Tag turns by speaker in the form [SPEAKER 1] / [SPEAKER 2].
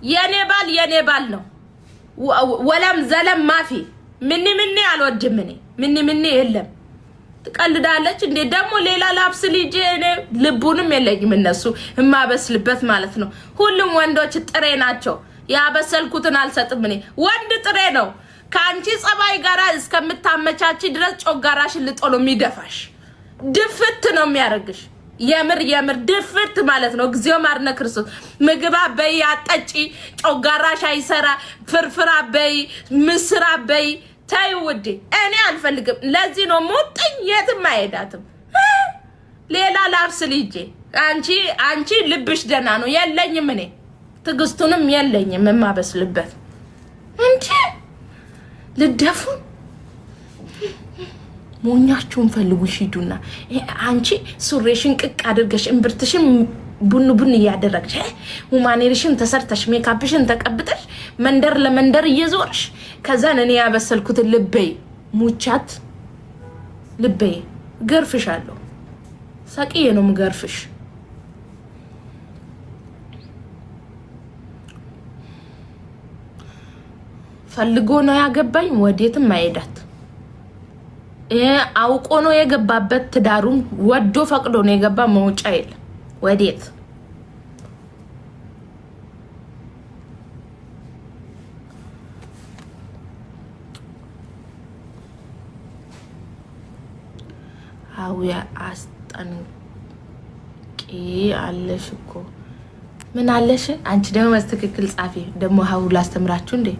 [SPEAKER 1] የኔ ባል ነው ወለም ዘለም ማፊ ምንምን አልወድም እኔ ምንምን የለም ትቀልዳለች እንዴ ደግሞ ሌላ ላብስ ልጅ እኔ ልቡንም የለኝም እነሱ እማበስልበት ማለት ነው ሁሉም ወንዶች ጥሬ ናቸው ያበሰልኩትን አልሰጥም እኔ ወንድ ጥሬ ነው ካንቺ ጸባይ ጋራ እስከምታመቻቺ ድረስ ጮጋራሽ ልጦሎ የሚደፋሽ ድፍት ነው የሚያረግሽ የምር ድፍት ማለት ነው እግዚኦ ማርነ ክርስቶስ ምግባ በይ አጠጪ ጮጋራሽ አይሰራ ፍርፍራ በይ ምስራ በይ ታይውዲ እኔ አልፈልግም ለዚህ ነው ሞጥኝ የትም አይሄዳትም ሌላ ላብስ ልጅ አንቺ ልብሽ ደና ነው የለኝም እኔ ትግስቱንም የለኝም ማበስልበት እንጂ ልደፉ ሞኛችሁን ፈልጉ ሺዱና አንቺ ሱሬሽን ቅቅ አድርገሽ እንብርትሽን ቡን ያደረግሽ ሁማኔሪሽን ተሰርተሽ ሜካፕሽን ተቀብተሽ መንደር ለመንደር እየዞርሽ ከዛን እኔ ያበሰልኩት ልበይ ሙቻት ልበይ ገርፍሻለሁ ሳቂዬ ነው ምገርፍሽ ፈልጎ ነው ያገባኝ ወዴትም አይሄዳት አውቆ ነው የገባበት ትዳሩን ወዶ ፈቅዶ ነው የገባ መውጫ የለም ወዴት አውያ አስጠንቂ አለሽኮ ምን አለሽ አንቺ ደግሞ መስተክክል ጻፊ ደግሞ ሀው ላስተምራችሁ እንዴ